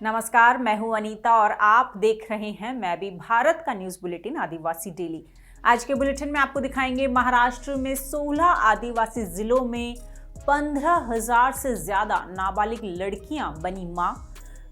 नमस्कार, मैं हूं अनीता और आप देख रहे हैं मैं भी भारत का न्यूज बुलेटिन आदिवासी डेली। आज के बुलेटिन में आपको दिखाएंगे महाराष्ट्र में 16 आदिवासी जिलों में 15,000 से ज्यादा नाबालिग लड़कियां बनी मां।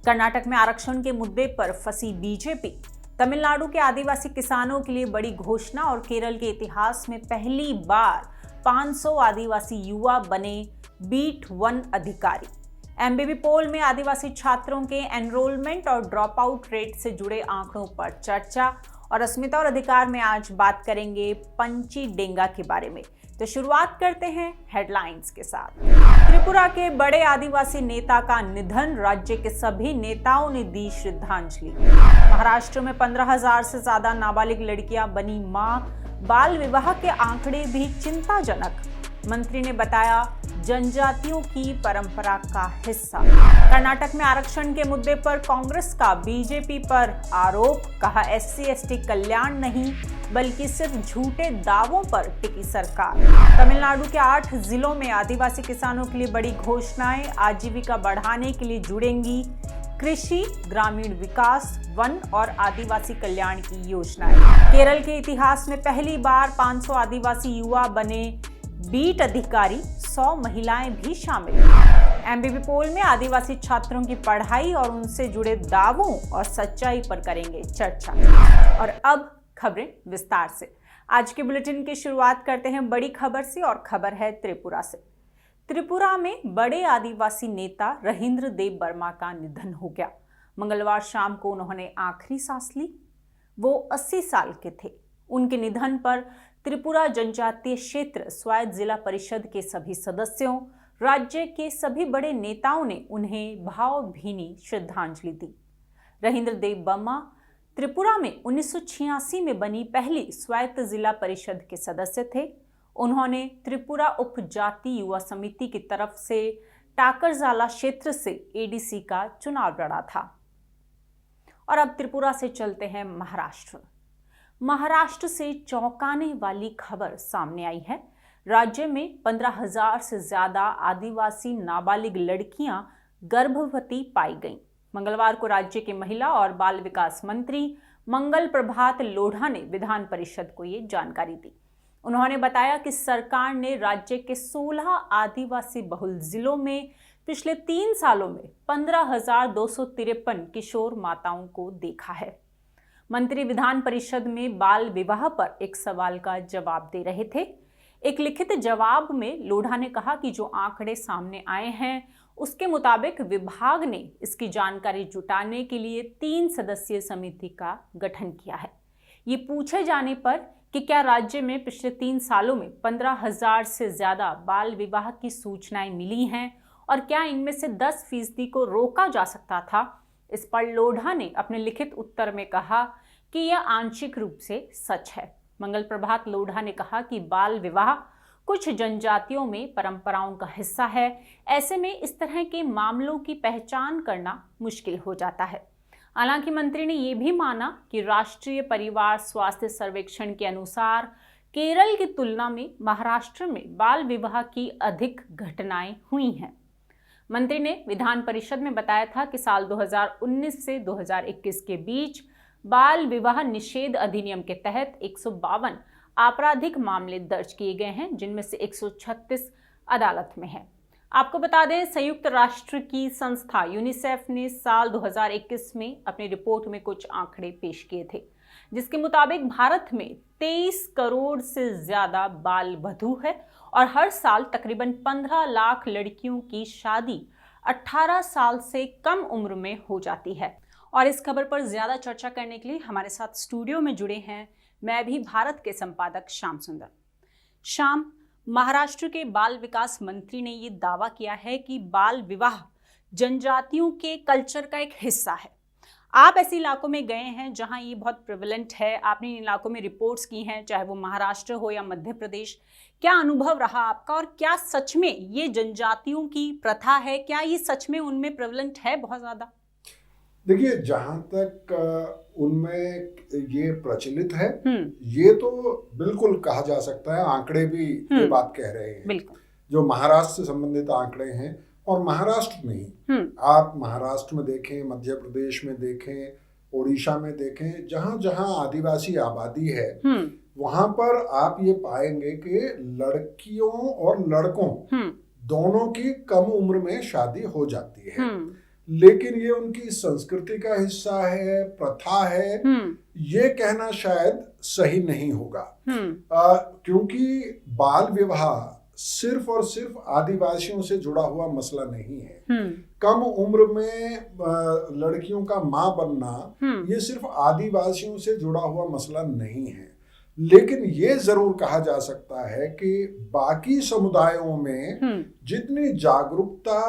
कर्नाटक में आरक्षण के मुद्दे पर फंसी बीजेपी। तमिलनाडु के आदिवासी किसानों के लिए बड़ी घोषणा और केरल के इतिहास में पहली बार 500 आदिवासी युवा बने बीट 1 अधिकारी। एमबीबी पोल में आदिवासी छात्रों के एनरोलमेंट और ड्रॉप आउट रेट से जुड़े आंकड़ों पर चर्चा। और अस्मिता और अधिकार में आज बात करेंगे पंची डेंगा के बारे में। तो शुरुआत करते हैं हेडलाइंस के साथ। त्रिपुरा के बड़े आदिवासी नेता का निधन, राज्य के सभी नेताओं ने दी श्रद्धांजलि। महाराष्ट्र में 15,000 से ज्यादा नाबालिग लड़कियां बनी मां। बाल विवाह के आंकड़े भी चिंताजनक, मंत्री ने बताया जनजातियों की परंपरा का हिस्सा। कर्नाटक में आरक्षण के मुद्दे पर कांग्रेस का बीजेपी पर आरोप, कहा SC/ST कल्याण नहीं बल्कि सिर्फ झूठे दावों पर टिकी सरकार। तमिलनाडु के 8 जिलों में आदिवासी किसानों के लिए बड़ी घोषणाएं, आजीविका बढ़ाने के लिए जुड़ेंगी कृषि, ग्रामीण विकास, वन और आदिवासी कल्याण की योजनाएं। केरल के इतिहास में पहली बार 500 आदिवासी युवा बने बीट अधिकारी, 100 महिलाएं भी शामिल। एमबीबी पोल में आदिवासी छात्रों की पढ़ाई और उनसे जुड़े दावों और सच्चाई पर करेंगे चर्चा। और अब खबरें विस्तार से। आज के बुलेटिन की शुरुआत करते हैं बड़ी खबर से, और खबर है त्रिपुरा से। त्रिपुरा में बड़े आदिवासी नेता रहेंद्र देव वर्मा का निधन हो गया। मंगलवार शाम को उन्होंने आखिरी सांस ली। वो 80 साल के थे। उनके निधन पर त्रिपुरा जनजातीय क्षेत्र स्वायत्त जिला परिषद के सभी सदस्यों, राज्य के सभी बड़े नेताओं ने उन्हें भावभीनी श्रद्धांजलि दी। रहेंद्र देव वर्मा त्रिपुरा में 1986 में बनी पहली स्वायत्त जिला परिषद के सदस्य थे। उन्होंने त्रिपुरा उपजाति युवा समिति की तरफ से टाकरजाला क्षेत्र से ADC का चुनाव लड़ा था। और अब त्रिपुरा से चलते हैं महाराष्ट्र। महाराष्ट्र से चौंकाने वाली खबर सामने आई है। राज्य में 15,000 से ज्यादा आदिवासी नाबालिग लड़कियां गर्भवती पाई गईं। मंगलवार को राज्य के महिला और बाल विकास मंत्री मंगल प्रभात लोढ़ा ने विधान परिषद को ये जानकारी दी। उन्होंने बताया कि सरकार ने राज्य के 16 आदिवासी बहुल जिलों में पिछले 3 सालों में 15,253 किशोर माताओं को देखा है। मंत्री विधान परिषद में बाल विवाह पर एक सवाल का जवाब दे रहे थे। एक लिखित जवाब में लोढ़ा ने कहा कि जो आंकड़े सामने आए हैं उसके मुताबिक विभाग ने इसकी जानकारी जुटाने के लिए 3 सदस्यीय समिति का गठन किया है। ये पूछे जाने पर कि क्या राज्य में पिछले 3 सालों में 15,000 से ज्यादा बाल विवाह की सूचनाएं मिली हैं और क्या इनमें से 10% को रोका जा सकता था, इस पर लोढ़ा ने अपने लिखित उत्तर में कहा कि यह आंशिक रूप से सच है। मंगल प्रभात लोढ़ा ने कहा कि बाल विवाह कुछ जनजातियों में परंपराओं का हिस्सा है। ऐसे में इस तरह के मामलों की पहचान करना मुश्किल हो जाता है। हालांकि मंत्री ने यह भी माना कि राष्ट्रीय परिवार स्वास्थ्य सर्वेक्षण के अनुसार केरल की तुलना में महाराष्ट्र में बाल विवाह की अधिक घटनाएं हुई हैं। मंत्री ने विधान परिषद में बताया था कि साल 2019 से 2021 के बीच बाल विवाह निषेध अधिनियम के तहत 152 आपराधिक मामले दर्ज किए गए हैं, जिनमें से 136 अदालत में हैं। आपको बता दें, संयुक्त राष्ट्र की संस्था यूनिसेफ ने साल 2021 में अपनी रिपोर्ट में कुछ आंकड़े पेश किए थे, जिसके मुताबिक भारत में 23 करोड़ से ज्यादा बाल वधू है और हर साल तकरीबन 15 लाख लड़कियों की शादी 18 साल से कम उम्र में हो जाती है। और इस खबर पर ज्यादा चर्चा करने के लिए हमारे साथ स्टूडियो में जुड़े हैं मैं भी भारत के संपादक श्याम सुंदर। श्याम, महाराष्ट्र के बाल विकास मंत्री ने ये दावा किया है कि बाल विवाह जनजातियों के कल्चर का एक हिस्सा है। आप ऐसे इलाकों में गए हैं जहां ये बहुत प्रिवलेंट है, आपने इन इलाकों में रिपोर्ट्स की हैं, चाहे वो महाराष्ट्र हो या मध्य प्रदेश। क्या अनुभव रहा आपका और क्या सच में ये जनजातियों की प्रथा है? क्या ये सच में उनमें प्रिवलेंट है बहुत ज्यादा? देखिए, जहां तक उनमें ये प्रचलित है, ये तो बिल्कुल कहा जा सकता है। आंकड़े भी ये बात कह रहे हैं। बिल्कुल। जो महाराष्ट्र से संबंधित आंकड़े हैं और महाराष्ट्र नहीं, आप महाराष्ट्र में देखें, मध्य प्रदेश में देखें, ओडिशा में देखें, जहां जहां आदिवासी आबादी है वहां पर आप ये पाएंगे कि लड़कियों और लड़कों दोनों की कम उम्र में शादी हो जाती है। लेकिन ये उनकी संस्कृति का हिस्सा है, प्रथा है, ये कहना शायद सही नहीं होगा। क्योंकि बाल विवाह सिर्फ और सिर्फ आदिवासियों से जुड़ा हुआ मसला नहीं है। कम उम्र में लड़कियों का मां बनना ये सिर्फ आदिवासियों से जुड़ा हुआ मसला नहीं है। लेकिन ये जरूर कहा जा सकता है कि बाकी समुदायों में जितनी जागरूकता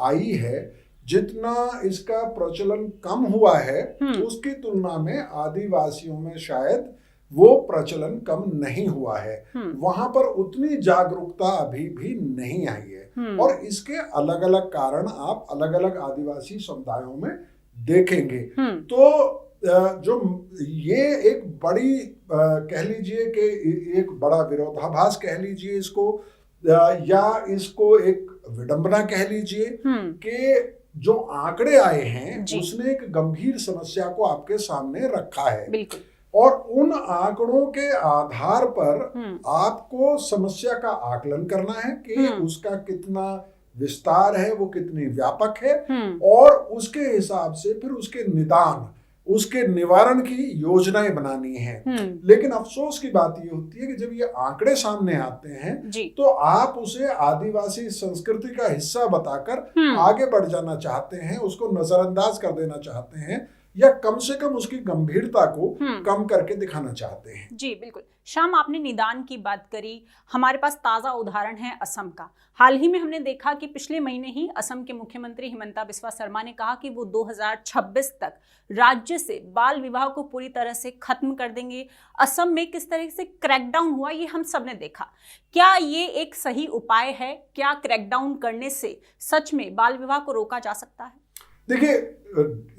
आई है, जितना इसका प्रचलन कम हुआ है, उसकी तुलना में आदिवासियों में शायद वो प्रचलन कम नहीं हुआ है। वहां पर उतनी जागरूकता अभी भी नहीं आई है और इसके अलग अलग कारण आप अलग अलग आदिवासी समुदायों में देखेंगे। तो जो ये एक बड़ी कह लीजिए कि एक बड़ा विरोधाभास कह लीजिए इसको, या इसको एक विडंबना कह लीजिए कि जो आंकड़े आए हैं उसने एक गंभीर समस्या को आपके सामने रखा है। बिल्कुल। और उन आंकड़ों के आधार पर आपको समस्या का आकलन करना है कि उसका कितना विस्तार है, वो कितनी व्यापक है, और उसके हिसाब से फिर उसके निदान, उसके निवारण की योजनाएं बनानी है। लेकिन अफसोस की बात ये होती है कि जब ये आंकड़े सामने आते हैं तो आप उसे आदिवासी संस्कृति का हिस्सा बताकर आगे बढ़ जाना चाहते हैं, उसको नजरअंदाज कर देना चाहते हैं, या कम से कम उसकी गंभीरता को कम करके दिखाना चाहते हैं। जी बिल्कुल। श्याम, आपने निदान की बात करी, हमारे पास ताज़ा उदाहरण है असम का। हाल ही में हमने देखा कि पिछले महीने ही असम के मुख्यमंत्री हिमंता बिस्वा शर्मा ने कहा कि वो 2026 तक राज्य से बाल विवाह को पूरी तरह से खत्म कर देंगे। असम में किस तरह से क्रैकडाउन हुआ ये हम सब ने देखा। क्या ये एक सही उपाय है? क्या क्रैकडाउन करने से सच में बाल विवाह को रोका जा सकता है? देखिए,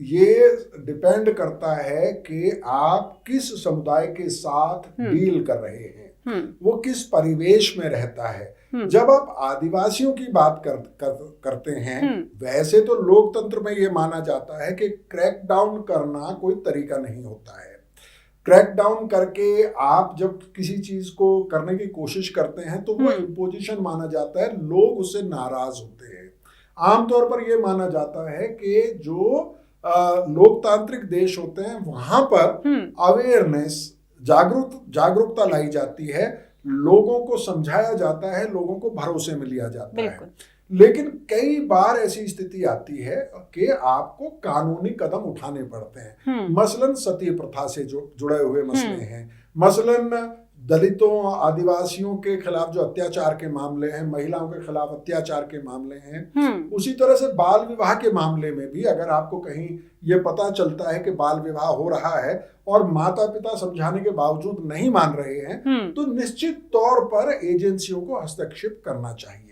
ये डिपेंड करता है कि आप किस समुदाय के साथ डील कर रहे हैं, वो किस परिवेश में रहता है। जब आप आदिवासियों की बात करते हैं, वैसे तो लोकतंत्र में ये माना जाता है कि क्रैकडाउन करना कोई तरीका नहीं होता है। क्रैकडाउन करके आप जब किसी चीज को करने की कोशिश करते हैं तो वो इम्पोजिशन माना जाता है, लोग उससे नाराज होते हैं। आमतौर पर यह माना जाता है कि जो लोकतांत्रिक देश होते हैं वहां पर अवेयरनेस, जागरूकता लाई जाती है, लोगों को समझाया जाता है, लोगों को भरोसे में लिया जाता है। लेकिन कई बार ऐसी स्थिति आती है कि आपको कानूनी कदम उठाने पड़ते हैं। मसलन सती प्रथा से जुड़े हुए मसले हैं, मसलन दलितों, आदिवासियों के खिलाफ जो अत्याचार के मामले हैं, महिलाओं के खिलाफ अत्याचार के मामले हैं। उसी तरह से बाल विवाह के मामले में भी अगर आपको कहीं ये पता चलता है कि बाल विवाह हो रहा है और माता पिता समझाने के बावजूद नहीं मान रहे हैं, तो निश्चित तौर पर एजेंसियों को हस्तक्षेप करना चाहिए।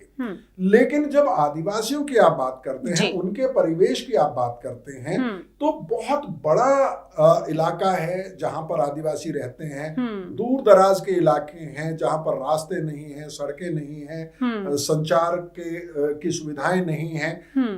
लेकिन जब आदिवासियों की आप बात करते हैं, उनके परिवेश की आप बात करते हैं, तो बहुत बड़ा इलाका है जहां पर आदिवासी रहते हैं, दूर दराज के इलाके हैं जहां पर रास्ते नहीं हैं, सड़कें नहीं हैं, संचार की सुविधाएं नहीं हैं।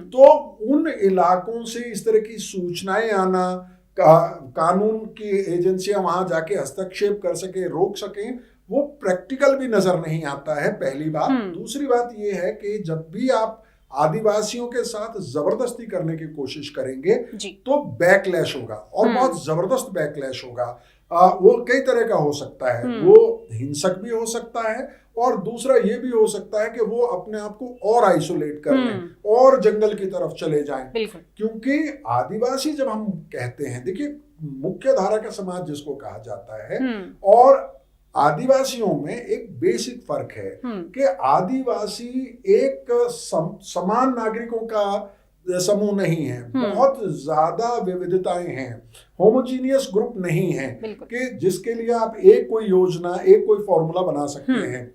तो उन इलाकों से इस तरह की सूचनाएं आना, कानून की एजेंसियां वहां जाके हस्तक्षेप कर सके, रोक सकें, वो प्रैक्टिकल भी नजर नहीं आता है, पहली बात। दूसरी बात ये है कि जब भी आप आदिवासियों के साथ जबरदस्ती करने की कोशिश करेंगे तो बैकलैश होगा, और बहुत जबरदस्त बैकलैश होगा। वो कई तरह का हो सकता है, वो हिंसक भी हो सकता है, और दूसरा ये भी हो सकता है कि वो अपने आप को और आइसोलेट कर लें और जंगल की तरफ चले जाएं। क्योंकि आदिवासी जब हम कहते हैं, देखिए मुख्य धारा का समाज जिसको कहा जाता है और आदिवासियों में एक बेसिक फर्क है कि आदिवासी एक समान नागरिकों का समूह नहीं है, बहुत ज्यादा विविधताएं हैं, होमोजीनियस ग्रुप नहीं है कि जिसके लिए आप एक कोई योजना, एक कोई फॉर्मूला बना सकते हैं।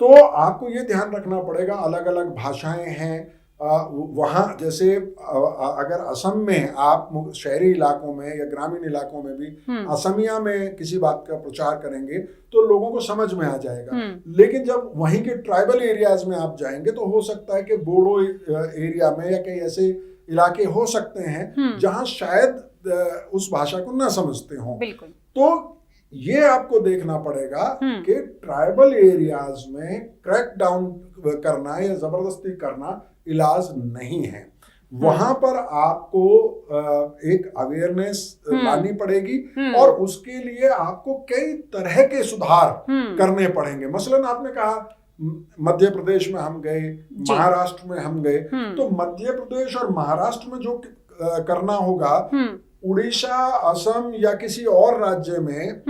तो आपको ये ध्यान रखना पड़ेगा, अलग अलग भाषाएं हैं, वहाँ जैसे अगर असम में आप शहरी इलाकों में या ग्रामीण इलाकों में भी असमिया में किसी बात का प्रचार करेंगे तो लोगों को समझ में आ जाएगा। लेकिन जब वहीं के ट्राइबल एरियाज में आप जाएंगे तो हो सकता है कि बोडो एरिया में या कई ऐसे इलाके हो सकते हैं जहां शायद उस भाषा को ना समझते हों। तो ये आपको देखना पड़ेगा कि ट्राइबल एरियाज में क्रैक डाउन करना या जबरदस्ती करना इलाज नहीं है। वहां पर आपको एक अवेयरनेस लानी पड़ेगी और उसके लिए आपको कई तरह के सुधार करने पड़ेंगे। मसलन आपने कहा मध्य प्रदेश में हम गए, महाराष्ट्र में हम गए, तो मध्य प्रदेश और महाराष्ट्र में जो करना होगा उड़ीसा, असम या किसी और राज्य में,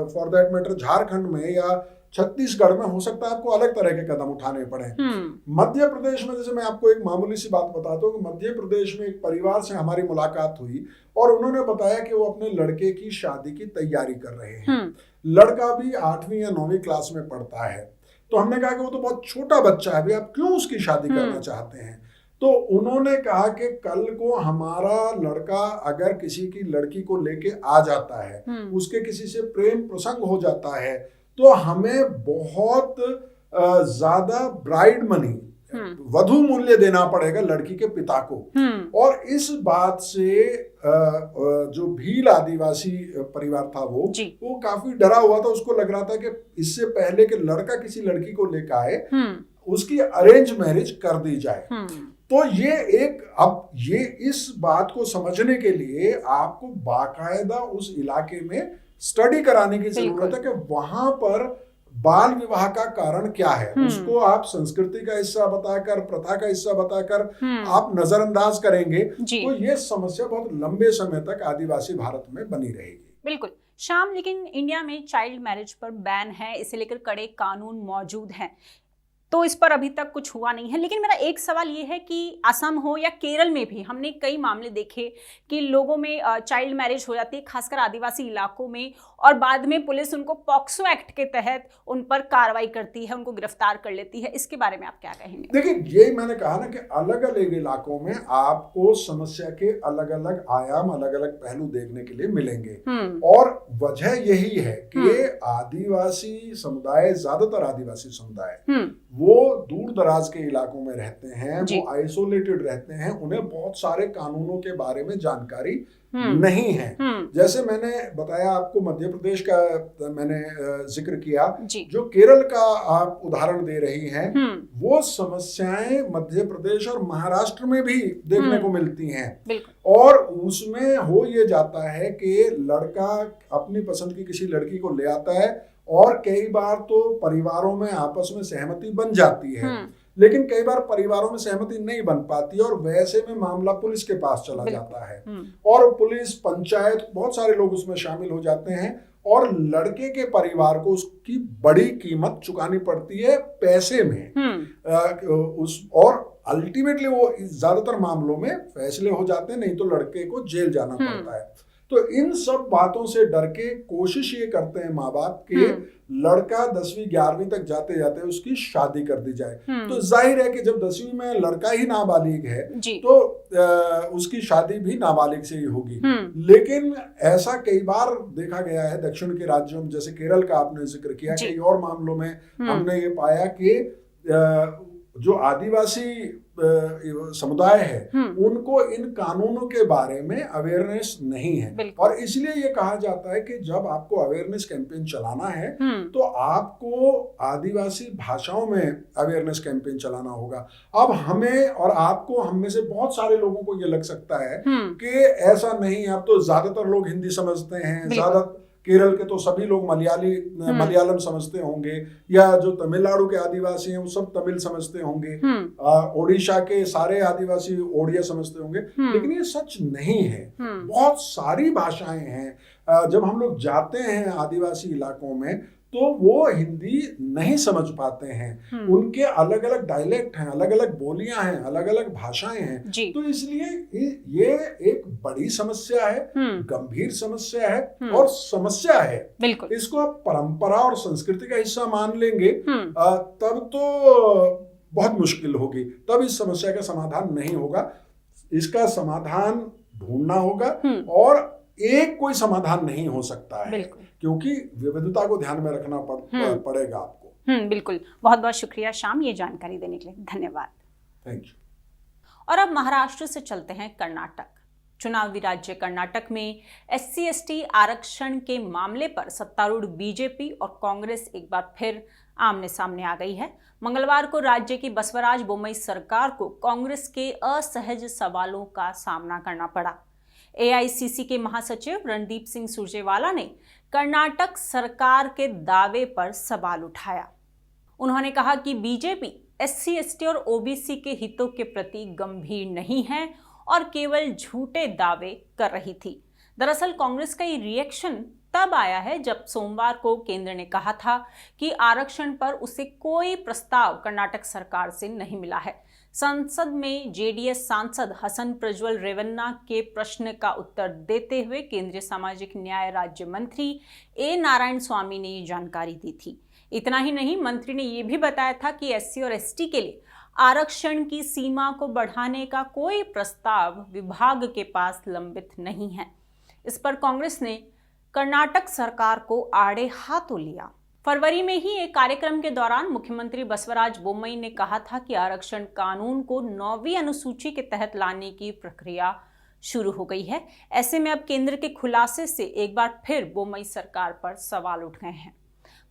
फॉर दैट मैटर झारखंड में या छत्तीसगढ़ में हो सकता है आपको अलग तरह के कदम उठाने पड़े। मध्य प्रदेश में, जैसे मैं आपको एक मामूली सी बात बताता हूँ कि मध्य प्रदेश में एक परिवार से हमारी मुलाकात हुई और उन्होंने बताया कि वो अपने लड़के की शादी की तैयारी कर रहे हैं। लड़का भी 8वीं या 9वीं क्लास में पढ़ता है। तो हमने कहा कि वो तो बहुत छोटा बच्चा है, अभी आप क्यों उसकी शादी करना चाहते हैं? तो उन्होंने कहा कि कल को हमारा लड़का अगर किसी की लड़की को लेके आ जाता है, उसके किसी से प्रेम प्रसंग हो जाता है, तो हमें बहुत ज्यादा ब्राइड मनी, वधू मूल्य देना पड़ेगा लड़की के पिता को। और इस बात से जो भील आदिवासी परिवार था वो काफी डरा हुआ था। उसको लग रहा था कि इससे पहले कि लड़का किसी लड़की को लेकर आए उसकी अरेंज मैरिज कर दी जाए। तो ये इस बात को समझने के लिए आपको बाकायदा उस इलाके में स्टडी कराने की जरूरत है कि वहां पर बाल विवाह का कारण क्या है। उसको आप संस्कृति का हिस्सा बताकर, प्रथा का हिस्सा बताकर आप नजरअंदाज करेंगे तो ये समस्या बहुत लंबे समय तक आदिवासी भारत में बनी रहेगी। बिल्कुल श्याम, लेकिन इंडिया में चाइल्ड मैरिज पर बैन है, इसे लेकर कड़े कानून मौजूद हैं, तो इस पर अभी तक कुछ हुआ नहीं है। लेकिन मेरा एक सवाल ये है कि असम हो या केरल में भी हमने कई मामले देखे कि लोगों में चाइल्ड मैरिज हो जाती है, खासकर आदिवासी इलाकों में, और बाद में पुलिस उनको पॉक्सो एक्ट के तहत उन पर कार्रवाई करती है, उनको गिरफ्तार कर लेती है। इसके बारे में आप क्या कहेंगे? देखिए, यही मैंने कहा ना कि अलग अलग इलाकों में आपको समस्या के अलग अलग आयाम, अलग अलग पहलू देखने के लिए मिलेंगे। और वजह यही है कि आदिवासी समुदाय, ज्यादातर आदिवासी समुदाय वो दूर दराज के इलाकों में रहते हैं, वो आइसोलेटेड रहते हैं, उन्हें बहुत सारे कानूनों के बारे में जानकारी नहीं है। जैसे मैंने बताया आपको मध्य प्रदेश का मैंने जिक्र किया, जो केरल का आप उदाहरण दे रही हैं, वो समस्याएं मध्य प्रदेश और महाराष्ट्र में भी देखने को मिलती हैं। और उसमें हो ये जाता है कि लड़का अपनी पसंद की किसी लड़की को ले आता है और कई बार तो परिवारों में आपस में सहमति बन जाती है, लेकिन कई बार परिवारों में सहमति नहीं बन पाती और वैसे में मामला पुलिस के पास चला जाता है और पुलिस, पंचायत, बहुत सारे लोग उसमें शामिल हो जाते हैं और लड़के के परिवार को उसकी बड़ी कीमत चुकानी पड़ती है पैसे में। और अल्टीमेटली वो ज्यादातर मामलों में फैसले हो जाते हैं, नहीं तो लड़के को जेल जाना पड़ता है। तो इन सब बातों से डर के कोशिश ये करते हैं माँ बाप के लड़का 10वीं 11वीं तक जाते जाते उसकी शादी कर दी जाए। तो जाहिर है कि जब 10वीं में लड़का ही नाबालिग है तो उसकी शादी भी नाबालिग से ही होगी। लेकिन ऐसा कई बार देखा गया है दक्षिण के राज्यों में, जैसे केरल का आपने जिक्र किया, कई और मामलों में हमने ये पाया कि जो आदिवासी समुदाय है उनको इन कानूनों के बारे में अवेयरनेस नहीं है। और इसलिए ये कहा जाता है कि जब आपको अवेयरनेस कैंपेन चलाना है तो आपको आदिवासी भाषाओं में अवेयरनेस कैंपेन चलाना होगा। अब हमें और आपको, हम में से बहुत सारे लोगों को ये लग सकता है कि ऐसा नहीं, अब तो ज्यादातर लोग हिंदी समझते हैं, ज्यादा केरल के तो सभी लोग मलयालम समझते होंगे, या जो तमिलनाडु के आदिवासी हैं वो सब तमिल समझते होंगे, ओडिशा के सारे आदिवासी ओडिया समझते होंगे। लेकिन ये सच नहीं है। बहुत सारी भाषाएं हैं। जब हम लोग जाते हैं आदिवासी इलाकों में तो वो हिंदी नहीं समझ पाते हैं, उनके अलग अलग डायलेक्ट हैं, अलग अलग बोलियां हैं, अलग अलग भाषाएं हैं। तो इसलिए ये एक बड़ी समस्या है, गंभीर समस्या है और समस्या है। इसको आप परंपरा और संस्कृति का हिस्सा मान लेंगे तब तो बहुत मुश्किल होगी, तब इस समस्या का समाधान नहीं होगा। इसका समाधान ढूंढना होगा और एक कोई समाधान नहीं हो सकता है, क्योंकि विविधता को ध्यान में रखना पड़ेगा आपको। बिल्कुल। बहुत बहुत शुक्रिया श्याम, ये जानकारी देने के लिए धन्यवाद। Thank you. और अब महाराष्ट्र से चलते हैं कर्नाटक। चुनावी राज्य कर्नाटक में SC/ST आरक्षण के मामले पर सत्तारूढ़ बीजेपी और कांग्रेस एक बार फिर आमने सामने आ गई है। मंगलवार को राज्य की बसवराज बोम्मई सरकार को कांग्रेस के असहज सवालों का सामना करना पड़ा। AICC के महासचिव रणदीप सिंह सुरजेवाला ने कर्नाटक सरकार के दावे पर सवाल उठाया। उन्होंने कहा कि बीजेपी SC/ST और OBC के हितों के प्रति गंभीर नहीं है और केवल झूठे दावे कर रही थी। दरअसल कांग्रेस का ये रिएक्शन तब आया है जब सोमवार को केंद्र ने कहा था कि आरक्षण पर उसे कोई प्रस्ताव कर्नाटक सरकार से नहीं मिला है। संसद में JDS सांसद हसन प्रज्वल रेवन्ना के प्रश्न का उत्तर देते हुए केंद्रीय सामाजिक न्याय राज्य मंत्री A नारायण स्वामी ने ये जानकारी दी थी। इतना ही नहीं, मंत्री ने यह भी बताया था कि SC और ST के लिए आरक्षण की सीमा को बढ़ाने का कोई प्रस्ताव विभाग के पास लंबित नहीं है। इस पर कांग्रेस ने कर्नाटक सरकार को आड़े हाथों लिया। फरवरी में ही एक कार्यक्रम के दौरान मुख्यमंत्री बसवराज बोम्मई ने कहा था कि आरक्षण कानून को 9वीं अनुसूची के तहत लाने की प्रक्रिया शुरू हो गई है। ऐसे में अब केंद्र के खुलासे से एक बार फिर बोम्मई सरकार पर सवाल उठ गए हैं।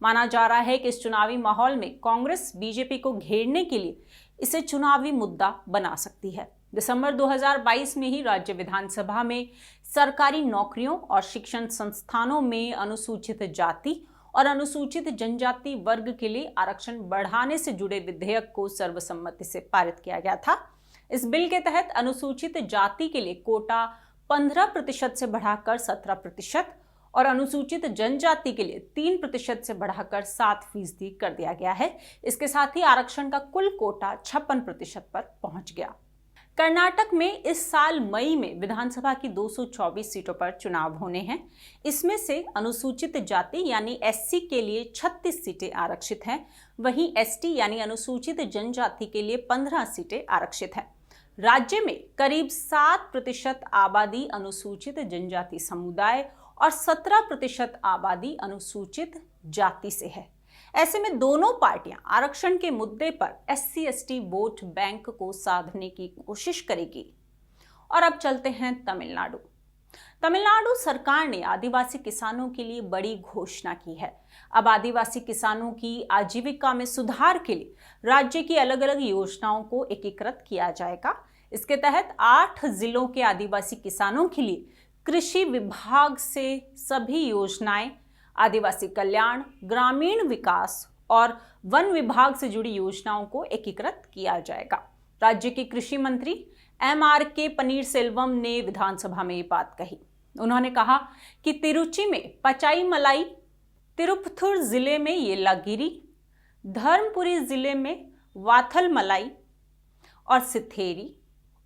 माना जा रहा है कि इस चुनावी माहौल में कांग्रेस बीजेपी को घेरने के लिए इसे चुनावी मुद्दा बना सकती है। दिसंबर 2022 में ही राज्य विधानसभा में सरकारी नौकरियों और शिक्षण संस्थानों में अनुसूचित जाति और अनुसूचित जनजाति वर्ग के लिए आरक्षण बढ़ाने से जुड़े विधेयक को सर्वसम्मति से पारित किया गया था। इस बिल के तहत अनुसूचित जाति के लिए कोटा 15% से बढ़ाकर 17% और अनुसूचित जनजाति के लिए 3% से बढ़ाकर 7% कर दिया गया है। इसके साथ ही आरक्षण का कुल कोटा 56% पर पहुंच गया। कर्नाटक में इस साल मई में विधानसभा की 224 सीटों पर चुनाव होने हैं। इसमें से अनुसूचित जाति यानी SC के लिए 36 सीटें आरक्षित हैं, वहीं ST यानी अनुसूचित जनजाति के लिए 15 सीटें आरक्षित हैं। राज्य में करीब 7% आबादी अनुसूचित जनजाति समुदाय और 17% आबादी अनुसूचित जाति से है। ऐसे में दोनों पार्टियां आरक्षण के मुद्दे पर SC/ST वोट बैंक को साधने की कोशिश करेगी। और अब चलते हैं तमिलनाडु। तमिलनाडु सरकार ने आदिवासी किसानों के लिए बड़ी घोषणा की है। अब आदिवासी किसानों की आजीविका में सुधार के लिए राज्य की अलग अलग योजनाओं को एकीकृत किया जाएगा। इसके तहत 8 जिलों के आदिवासी किसानों के लिए कृषि विभाग से सभी योजनाएं, आदिवासी कल्याण, ग्रामीण विकास और वन विभाग से जुड़ी योजनाओं को एकीकृत किया जाएगा। राज्य के कृषि मंत्री MRK पनीरसेल्वम ने विधानसभा में ये बात कही। उन्होंने कहा कि तिरुचि में पचाईमलाई, तिरुपथुर जिले में येलागिरी, धर्मपुरी जिले में वाथलमलाई और सिथेरी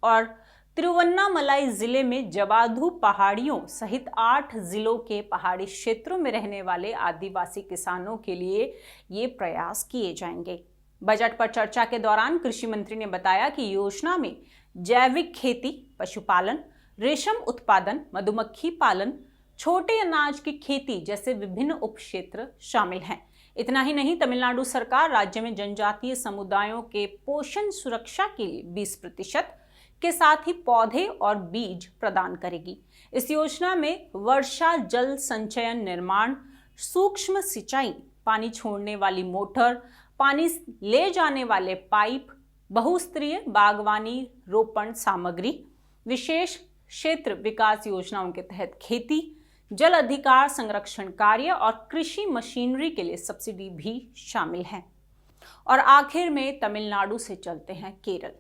और तिरुवन्नामलाई जिले में जवाधु पहाड़ियों सहित 8 जिलों के पहाड़ी क्षेत्रों में रहने वाले आदिवासी किसानों के लिए ये प्रयास किए जाएंगे। बजट पर चर्चा के दौरान कृषि मंत्री ने बताया कि योजना में जैविक खेती, पशुपालन, रेशम उत्पादन, मधुमक्खी पालन, छोटे अनाज की खेती जैसे विभिन्न उपक्षेत्र शामिल हैं। इतना ही नहीं, तमिलनाडु सरकार राज्य में जनजातीय समुदायों के पोषण सुरक्षा के लिए 20% के साथ ही पौधे और बीज प्रदान करेगी। इस योजना में वर्षा जल संचयन निर्माण, सूक्ष्म सिंचाई, पानी छोड़ने वाली मोटर, पानी ले जाने वाले पाइप, बहुस्तरीय बागवानी रोपण सामग्री, विशेष क्षेत्र विकास योजनाओं के तहत खेती, जल अधिकार संरक्षण कार्य और कृषि मशीनरी के लिए सब्सिडी भी शामिल है। और आखिर में तमिलनाडु से चलते हैं केरल।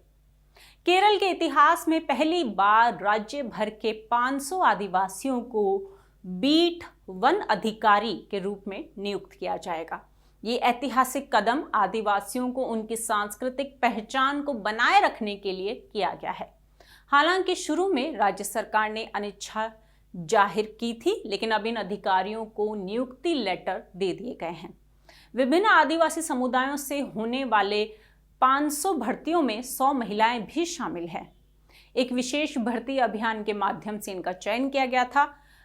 केरल के इतिहास में पहली बार राज्य भर के 500 आदिवासियों को बीट वन अधिकारी के रूप में नियुक्त किया जाएगा। ये ऐतिहासिक कदम आदिवासियों को उनकी सांस्कृतिक पहचान को बनाए रखने के लिए किया गया है। हालांकि शुरू में राज्य सरकार ने अनिच्छा जाहिर की थी, लेकिन अब इन अधिकारियों को नियुक्ति लेटर दे दिए गए हैं। विभिन्न आदिवासी समुदायों से होने वाले 500 भर्तियों में 100 महिलाएं भी शामिल हैं। एक विशेष भर्ती अभियान के माध्यम से इनका चयन किया गया था।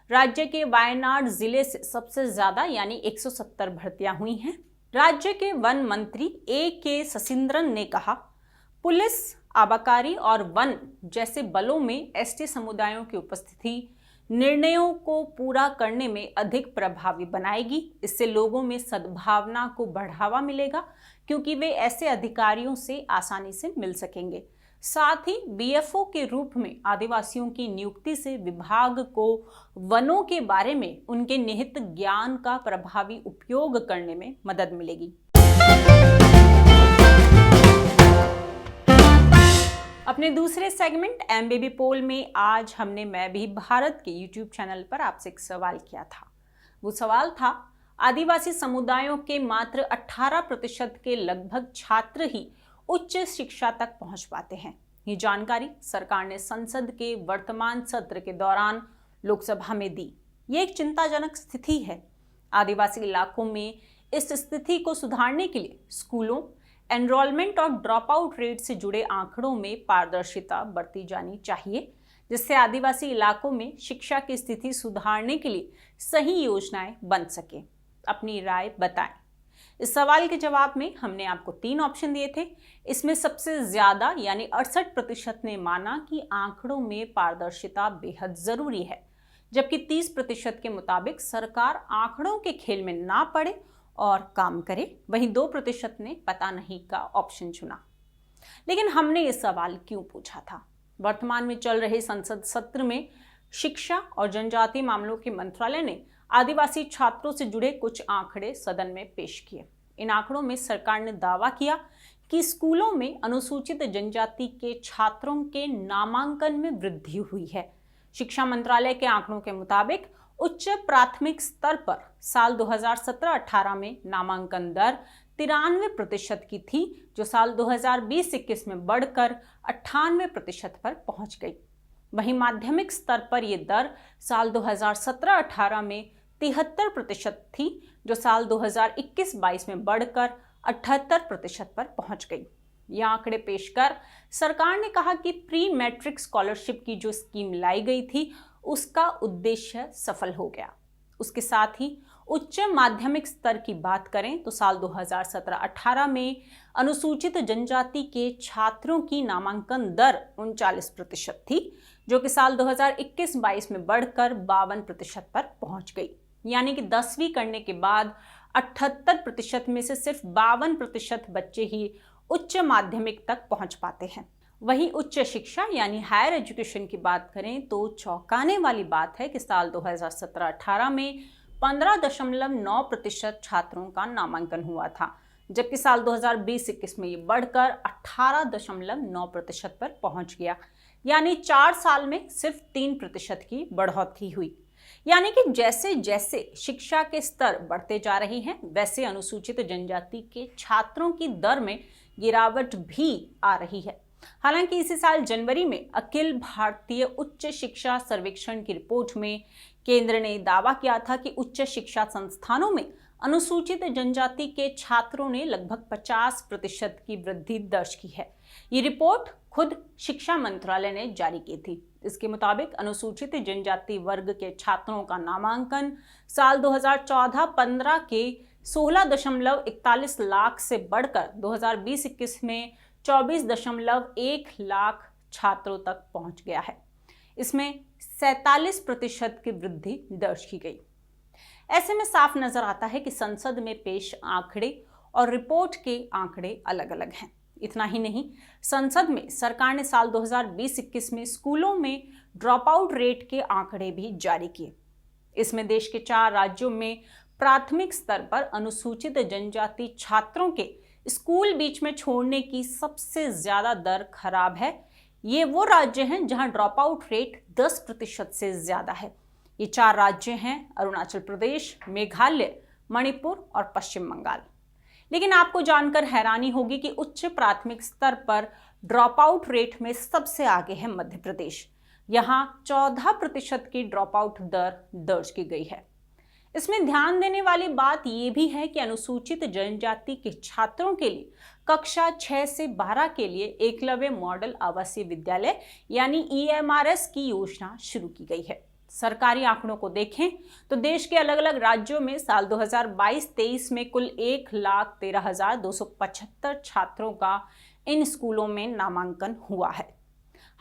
राज्य के वायनाड जिले से सबसे ज्यादा यानी 170 भर्तियां हुई हैं। राज्य के वन मंत्री A.K. शशींद्रन ने कहा, पुलिस, आबकारी और वन जैसे बलों में एसटी समुदायों की उपस्थिति निर्णयों को पूरा करने में अधिक प्रभावी बनाएगी। इससे लोगों में सद्भावना को बढ़ावा मिलेगा क्योंकि वे ऐसे अधिकारियों से आसानी से मिल सकेंगे। साथ ही BFO के रूप में आदिवासियों की नियुक्ति से विभाग को वनों के बारे में उनके निहित ज्ञान का प्रभावी उपयोग करने में मदद मिलेगी। अपने दूसरे सेगमेंट MBB पोल में आज हमने मैं भी भारत के YouTube चैनल पर आपसे एक सवाल किया था। वो सवाल था, आदिवासी समुदायों के मात्र 18% के लगभग छात्र ही उच्च शिक्षा तक पहुंच पाते हैं। ये जानकारी सरकार ने संसद के वर्तमान सत्र के दौरान लोकसभा में दी। ये एक चिंताजनक स्थिति है। आदिवासी इलाकों में इस स्थिति को सुधारने के लिए स्कूलों, एनरोलमेंट और ड्रॉप आउट रेट से जुड़े आंकड़ों में पारदर्शिता बरती जानी चाहिए, जिससे आदिवासी इलाकों में शिक्षा की स्थिति सुधारने के लिए सही योजनाएं बन सके। अपनी राय बताएं। इस सवाल के जवाब में हमने आपको 3 ऑप्शन दिए थे। इसमें सबसे ज्यादा यानी 68% ने माना कि आंकड़ों में पारदर्शिता बेहद जरूरी है, जबकि 30% के मुताबिक सरकार आंकड़ों के खेल में ना पड़े और काम करे। वहीं 2% ने पता नहीं का ऑप्शन चुना। लेकिन हमने ये सवाल क्यों पूछा था? वर्तमान में चल रहे संसद सत्र में शिक्षा और जनजातीय मामलों के मंत्रालय ने आदिवासी छात्रों से जुड़े कुछ आंकड़े सदन में पेश किए। इन आंकड़ों में सरकार ने दावा किया कि स्कूलों में अनुसूचित जनजाति के छात्रों के नामांकन में वृद्धि हुई है। शिक्षा मंत्रालय के आंकड़ों के मुताबिक उच्च प्राथमिक स्तर पर साल 2017-18 में नामांकन दर 93% की थी, जो साल 2020-21 में बढ़कर 98% पर पहुंच गई। वहीं माध्यमिक स्तर पर यह दर साल 2017-18 में 73% थी, जो साल 2021-22 में बढ़कर 78% पर पहुंच गई। ये आंकड़े पेश कर सरकार ने कहा कि प्री मैट्रिक स्कॉलरशिप की जो स्कीम लाई गई थी उसका उद्देश्य सफल हो गया। उसके साथ ही उच्च माध्यमिक स्तर की बात करें तो साल 2017-18 में अनुसूचित जनजाति के छात्रों की नामांकन दर 39% थी, जो कि साल 2021-22 में बढ़कर 52% पर पहुंच गई। यानी कि 10वीं करने के बाद 78% में से सिर्फ 52% बच्चे ही उच्च माध्यमिक तक पहुंच पाते हैं। वहीं उच्च शिक्षा यानी हायर एजुकेशन की बात करें तो चौंकाने वाली बात है कि साल 2017-18 में 15.9% छात्रों का नामांकन हुआ था, जबकि साल 2020-21 में ये बढ़कर 18.9% पर पहुंच गया। यानी 4 साल में सिर्फ 3% की बढ़ोतरी हुई। यानी कि जैसे जैसे शिक्षा के स्तर बढ़ते जा रहे हैं, वैसे अनुसूचित जनजाति के छात्रों की दर में गिरावट भी आ रही है। हालांकि इसी साल जनवरी में अखिल भारतीय उच्च शिक्षा सर्वेक्षण की रिपोर्ट में केंद्र ने दावा किया था कि उच्च शिक्षा संस्थानों में अनुसूचित जनजाति के छात्रों ने लगभग 50% की वृद्धि दर्ज की है। ये रिपोर्ट खुद शिक्षा मंत्रालय ने जारी की थी। इसके मुताबिक अनुसूचित जनजाति वर्ग के छात्रों का नामांकन साल 2014-15 के 16.41 लाख से बढ़कर 2020-21 में 24.1 लाख छात्रों तक पहुंच गया है। इसमें 47% की वृद्धि दर्ज की गई। ऐसे में साफ नजर आता है कि संसद में पेश आंकड़े और रिपोर्ट के आंकड़े अलग अलग हैं। इतना ही नहीं, संसद में सरकार ने साल 2020-21 में स्कूलों में ड्रॉप आउट रेट के आंकड़े भी जारी किए। इसमें देश के 4 राज्यों में प्राथमिक स्तर पर अनुसूचित जनजाति छात्रों के स्कूल बीच में छोड़ने की सबसे ज्यादा दर खराब है। ये वो राज्य हैं जहां ड्रॉप आउट रेट 10% से ज्यादा है। ये 4 राज्य हैं अरुणाचल प्रदेश, मेघालय, मणिपुर और पश्चिम बंगाल। लेकिन आपको जानकर हैरानी होगी कि उच्च प्राथमिक स्तर पर ड्रॉप आउट रेट में सबसे आगे है मध्य प्रदेश। यहाँ 14% की ड्रॉप आउट दर दर्ज की गई है। इसमें ध्यान देने वाली बात यह भी है कि अनुसूचित जनजाति के छात्रों के लिए कक्षा 6 से 12 के लिए एकलव्य मॉडल आवासीय विद्यालय यानी EMRS की योजना शुरू की गई है। सरकारी आंकड़ों को देखें तो देश के अलग अलग राज्यों में साल 2022-23 में कुल 1,13,275 छात्रों का इन स्कूलों में नामांकन हुआ है।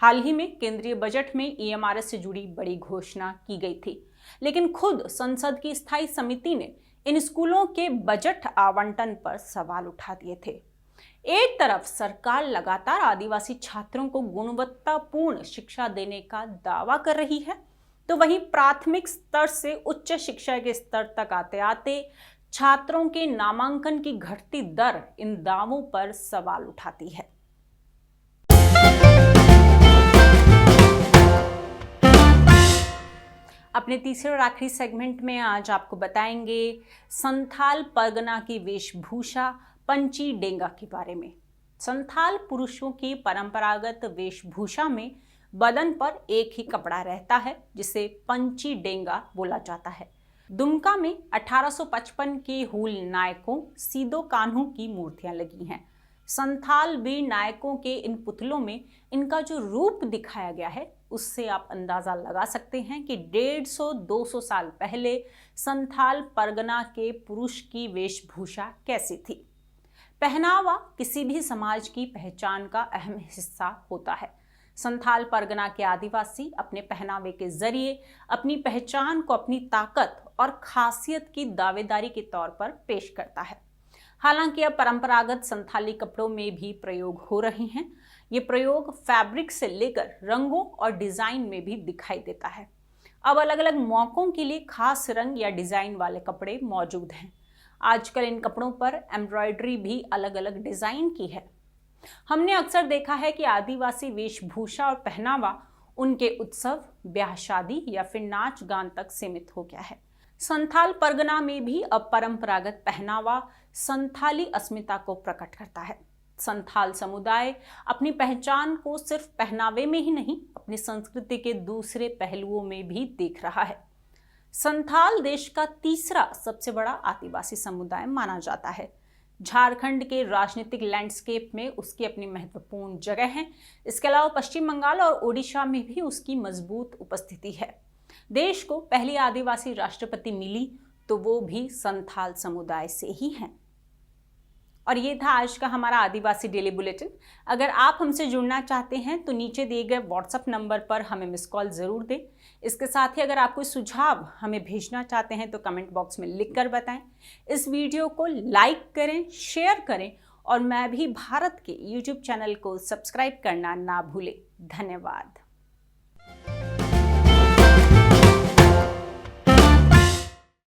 हाल ही में केंद्रीय बजट में EMRS से जुड़ी बड़ी घोषणा की गई थी, लेकिन खुद संसद की स्थायी समिति ने इन स्कूलों के बजट आवंटन पर सवाल उठा दिए थे। एक तरफ सरकार लगातार आदिवासी छात्रों को गुणवत्तापूर्ण शिक्षा देने का दावा कर रही है, तो वहीं प्राथमिक स्तर से उच्च शिक्षा के स्तर तक आते आते छात्रों के नामांकन की घटती दर इन दावों पर सवाल उठाती है। अपने तीसरे और आखिरी सेगमेंट में आज आपको बताएंगे संथाल परगना की वेशभूषा पंची डेंगा के बारे में। संथाल पुरुषों की परंपरागत वेशभूषा में बदन पर एक ही कपड़ा रहता है जिसे पंची डेंगा बोला जाता है। दुमका में 1855 के हूल नायकों सीदो कान्हू की मूर्तियां लगी हैं। संथाल वीर नायकों के इन पुतलों में इनका जो रूप दिखाया गया है उससे आप अंदाजा लगा सकते हैं कि 150-200 साल पहले संथाल परगना के पुरुष की वेशभूषा कैसी थी। पहनावा किसी भी समाज की पहचान का अहम हिस्सा होता है। संथाल परगना के आदिवासी अपने पहनावे के जरिए अपनी पहचान को अपनी ताकत और खासियत की दावेदारी के तौर पर पेश करता है। हालांकि अब परंपरागत संथाली कपड़ों में भी प्रयोग हो रहे हैं। ये प्रयोग फैब्रिक से लेकर रंगों और डिजाइन में भी दिखाई देता है। अब अलग अलग मौकों के लिए खास रंग या डिजाइन वाले कपड़े मौजूद हैं। आजकल इन कपड़ों पर एम्ब्रॉयडरी भी अलग अलग डिजाइन की है। हमने अक्सर देखा है कि आदिवासी वेशभूषा और पहनावा उनके उत्सव, ब्याह शादी या फिर नाच गान तक सीमित हो गया है। संथाल परगना में भी अब परंपरागत पहनावा संथाली अस्मिता को प्रकट करता है। संथाल समुदाय अपनी पहचान को सिर्फ पहनावे में ही नहीं, अपनी संस्कृति के दूसरे पहलुओं में भी देख रहा है। संथाल देश का तीसरा सबसे बड़ा आदिवासी समुदाय माना जाता है। झारखंड के राजनीतिक लैंडस्केप में उसकी अपनी महत्वपूर्ण जगह है। इसके अलावा पश्चिम बंगाल और ओडिशा में भी उसकी मजबूत उपस्थिति है। देश को पहली आदिवासी राष्ट्रपति मिली तो वो भी संथाल समुदाय से ही हैं। और ये था आज का हमारा आदिवासी डेली बुलेटिन। अगर आप हमसे जुड़ना चाहते हैं तो नीचे दिए गए व्हाट्सएप नंबर पर हमें मिस कॉल जरूर दें। इसके साथ ही अगर आप कोई सुझाव हमें भेजना चाहते हैं तो कमेंट बॉक्स में लिख कर बताएं। इस वीडियो को लाइक करें, शेयर करें और मैं भी भारत के यूट्यूब चैनल को सब्सक्राइब करना ना भूलें। धन्यवाद।